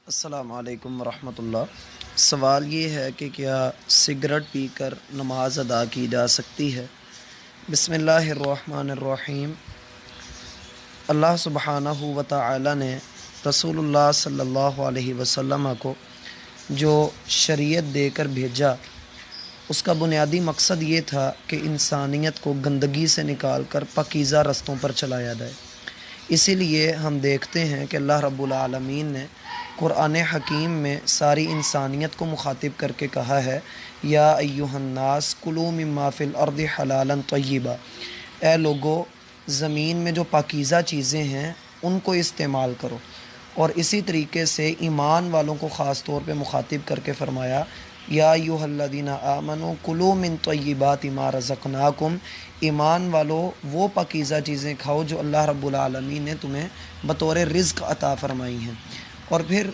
السلام علیکم ورحمۃ اللہ۔ سوال یہ ہے کہ کیا سگریٹ پی کر نماز ادا کی جا سکتی ہے؟ بسم اللہ الرحمن الرحیم۔ اللہ سبحانہ و تعالی نے رسول اللہ صلی اللہ علیہ وسلم کو جو شریعت دے کر بھیجا، اس کا بنیادی مقصد یہ تھا کہ انسانیت کو گندگی سے نکال کر پاکیزہ رستوں پر چلایا جائے۔ اسی لیے ہم دیکھتے ہیں کہ اللہ رب العالمین نے قرآن حکیم میں ساری انسانیت کو مخاطب کر کے کہا ہے، یا ایہا الناس کلوا مما فی الارض حلالا طیبا، اے لوگو زمین میں جو پاکیزہ چیزیں ہیں ان کو استعمال کرو۔ اور اسی طریقے سے ایمان والوں کو خاص طور پہ مخاطب کر کے فرمایا، یا ایہا الذین آمنوا کلوا من طیبات ما رزقناکم، ایمان والو وہ پاکیزہ چیزیں کھاؤ جو اللہ رب العالمین نے تمہیں بطور رزق عطا فرمائی ہیں۔ اور پھر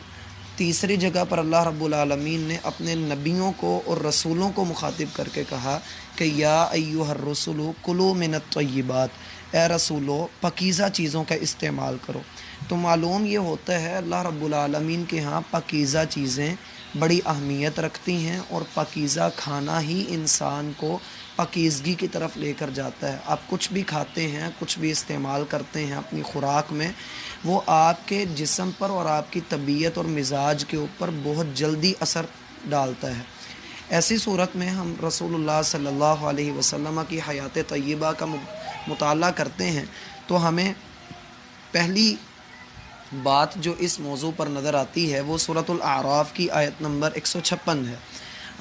تیسری جگہ پر اللہ رب العالمین نے اپنے نبیوں کو اور رسولوں کو مخاطب کر کے کہا کہ یا ایھا الرسل کلوا من الطیبات، اے رسولو پاکیزہ چیزوں کا استعمال کرو۔ تو معلوم یہ ہوتا ہے اللہ رب العالمین کے ہاں پاکیزہ چیزیں بڑی اہمیت رکھتی ہیں، اور پاکیزہ کھانا ہی انسان کو پاکیزگی کی طرف لے کر جاتا ہے۔ آپ کچھ بھی کھاتے ہیں، کچھ بھی استعمال کرتے ہیں اپنی خوراک میں، وہ آپ کے جسم پر اور آپ کی طبیعت اور مزاج کے اوپر بہت جلدی اثر ڈالتا ہے۔ ایسی صورت میں ہم رسول اللہ صلی اللہ علیہ وسلم کی حیات طیبہ کا مطالعہ کرتے ہیں تو ہمیں پہلی بات جو اس موضوع پر نظر آتی ہے وہ سورۃ الاعراف کی آیت نمبر 156 ہے۔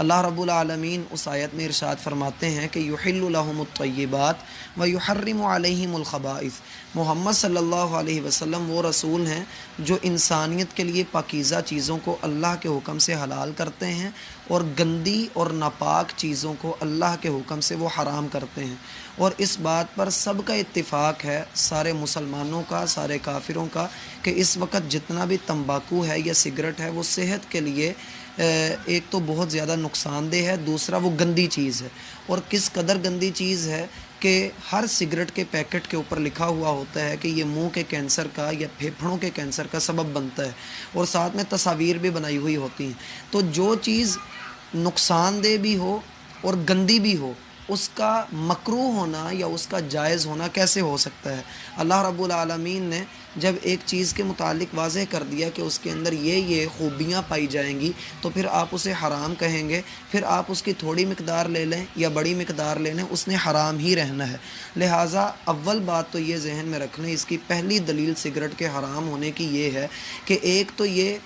اللہ رب العالمین اس آیت میں ارشاد فرماتے ہیں کہ یحل لہم الطیبات ویحرم علیہم الخبائث، محمد صلی اللہ علیہ وسلم وہ رسول ہیں جو انسانیت کے لیے پاکیزہ چیزوں کو اللہ کے حکم سے حلال کرتے ہیں، اور گندی اور ناپاک چیزوں کو اللہ کے حکم سے وہ حرام کرتے ہیں۔ اور اس بات پر سب کا اتفاق ہے، سارے مسلمانوں کا، سارے کافروں کا، کہ اس وقت جتنا بھی تمباکو ہے یا سگریٹ ہے وہ صحت کے لیے ایک تو بہت زیادہ نقصان دہ ہے، دوسرا وہ گندی چیز ہے۔ اور کس قدر گندی چیز ہے کہ ہر سگریٹ کے پیکٹ کے اوپر لکھا ہوا ہوتا ہے کہ یہ منہ کے کینسر کا یا پھیپھڑوں کے کینسر کا سبب بنتا ہے، اور ساتھ میں تصاویر بھی بنائی ہوئی ہوتی ہیں۔ تو جو چیز نقصان دہ بھی ہو اور گندی بھی ہو، اس کا مکروہ ہونا یا اس کا جائز ہونا کیسے ہو سکتا ہے؟ اللہ رب العالمین نے جب ایک چیز کے متعلق واضح کر دیا کہ اس کے اندر یہ خوبیاں پائی جائیں گی، تو پھر آپ اسے حرام کہیں گے، پھر آپ اس کی تھوڑی مقدار لے لیں یا بڑی مقدار لے لیں، اس نے حرام ہی رہنا ہے۔ لہٰذا اول بات تو یہ ذہن میں رکھ لیں، اس کی پہلی دلیل سگریٹ کے حرام ہونے کی یہ ہے کہ ایک تو یہ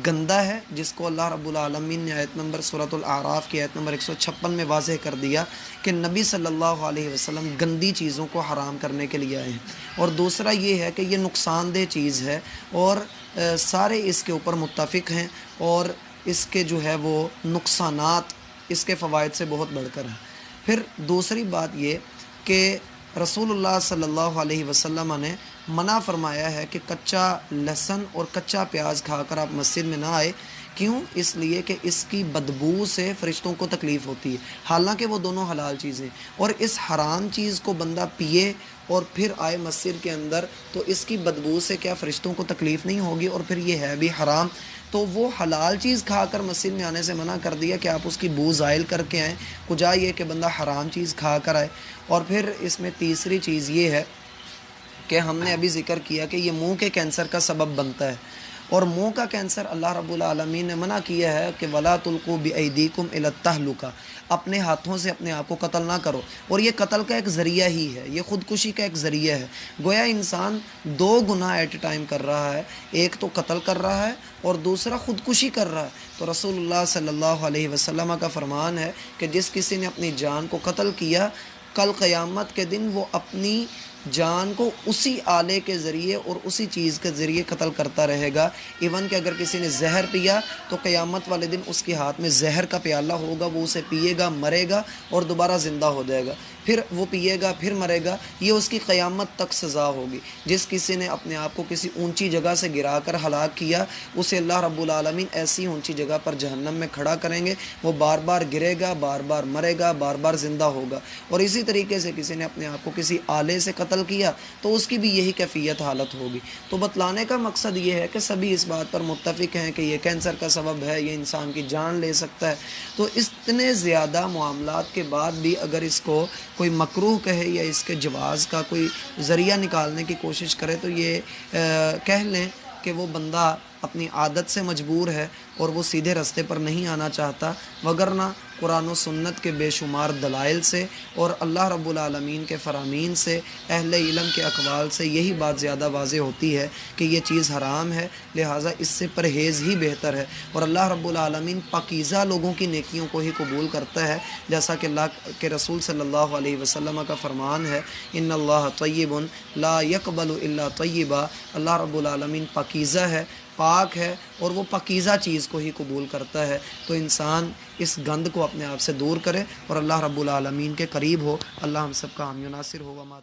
گندا ہے، جس کو اللہ رب العالمین نے آیت نمبر سورۃ الاعراف کی آیت نمبر 156 میں واضح کر دیا کہ نبی صلی اللہ علیہ وسلم گندی چیزوں کو حرام کرنے کے لیے آئے ہیں۔ اور دوسرا یہ ہے کہ یہ نقصان دہ چیز ہے، اور سارے اس کے اوپر متفق ہیں، اور اس کے جو ہے وہ نقصانات اس کے فوائد سے بہت بڑھ کر ہیں۔ پھر دوسری بات یہ کہ رسول اللہ صلی اللہ علیہ وسلم نے منع فرمایا ہے کہ کچا لہسن اور کچا پیاز کھا کر آپ مسجد میں نہ آئے۔ کیوں؟ اس لیے کہ اس کی بدبو سے فرشتوں کو تکلیف ہوتی ہے، حالانکہ وہ دونوں حلال چیزیں، اور اس حرام چیز کو بندہ پیے اور پھر آئے مسجد کے اندر تو اس کی بدبو سے کیا فرشتوں کو تکلیف نہیں ہوگی؟ اور پھر یہ ہے بھی حرام۔ تو وہ حلال چیز کھا کر مسجد میں آنے سے منع کر دیا کہ آپ اس کی بو زائل کر کے آئیں، کجا یہ کہ بندہ حرام چیز کھا کر آئے۔ اور پھر اس میں تیسری چیز یہ ہے کہ ہم نے ابھی ذکر کیا کہ یہ منہ کے کینسر کا سبب بنتا ہے، اور منہ کا کینسر اللہ رب العالمین نے منع کیا ہے کہ وَلَا تُلْقُوا بِأَيْدِيكُمْ إِلَى التَّهْلُكَةِ، اپنے ہاتھوں سے اپنے آپ کو قتل نہ کرو۔ اور یہ قتل کا ایک ذریعہ ہی ہے، یہ خودکشی کا ایک ذریعہ ہے۔ گویا انسان دو گناہ ایٹ اے ٹائم کر رہا ہے، ایک تو قتل کر رہا ہے اور دوسرا خودکشی کر رہا ہے۔ تو رسول اللہ صلی اللہ علیہ وسلم کا فرمان ہے کہ جس کسی نے اپنی جان کو قتل کیا، کل قیامت کے دن وہ اپنی جان کو اسی آلے کے ذریعے اور اسی چیز کے ذریعے قتل کرتا رہے گا۔ ایون کہ اگر کسی نے زہر پیا تو قیامت والے دن اس کے ہاتھ میں زہر کا پیالہ ہوگا، وہ اسے پیے گا، مرے گا اور دوبارہ زندہ ہو جائے گا۔ پھر وہ پیے گا، پھر مرے گا، یہ اس کی قیامت تک سزا ہوگی۔ جس کسی نے اپنے آپ کو کسی اونچی جگہ سے گرا کر ہلاک کیا، اسے اللہ رب العالمین ایسی اونچی جگہ پر جہنم میں کھڑا کریں گے، وہ بار بار گرے گا، بار بار مرے گا، بار بار زندہ ہوگا۔ اور اسی طریقے سے کسی نے اپنے آپ کو کسی آلے سے قتل کیا تو اس کی بھی یہی کیفیت حالت ہوگی۔ تو بتلانے کا مقصد یہ ہے کہ سبھی اس بات پر متفق ہیں کہ یہ کینسر کا سبب ہے، یہ انسان کی جان لے سکتا ہے۔ تو اتنے زیادہ معاملات کے بعد بھی اگر اس کو کوئی مکروہ کہے یا اس کے جواز کا کوئی ذریعہ نکالنے کی کوشش کرے تو یہ کہہ لیں کہ وہ بندہ اپنی عادت سے مجبور ہے اور وہ سیدھے راستے پر نہیں آنا چاہتا، وگرنہ قرآن و سنت کے بے شمار دلائل سے اور اللہ رب العالمین کے فرامین سے، اہل علم کے اقوال سے یہی بات زیادہ واضح ہوتی ہے کہ یہ چیز حرام ہے، لہٰذا اس سے پرہیز ہی بہتر ہے۔ اور اللہ رب العالمین پاکیزہ لوگوں کی نیکیوں کو ہی قبول کرتا ہے، جیسا کہ اللہ کے رسول صلی اللہ علیہ وسلم کا فرمان ہے، ان اللہ طیب لا یقبل الا طیبا، اللہ رب العالمین پاکیزہ ہے، پاک ہے، اور وہ پاکیزہ چیز کو ہی قبول کرتا ہے۔ تو انسان اس گند کو اپنے آپ سے دور کرے اور اللہ رب العالمین کے قریب ہو۔ اللہ ہم سب کا حامی و ناصر ہو۔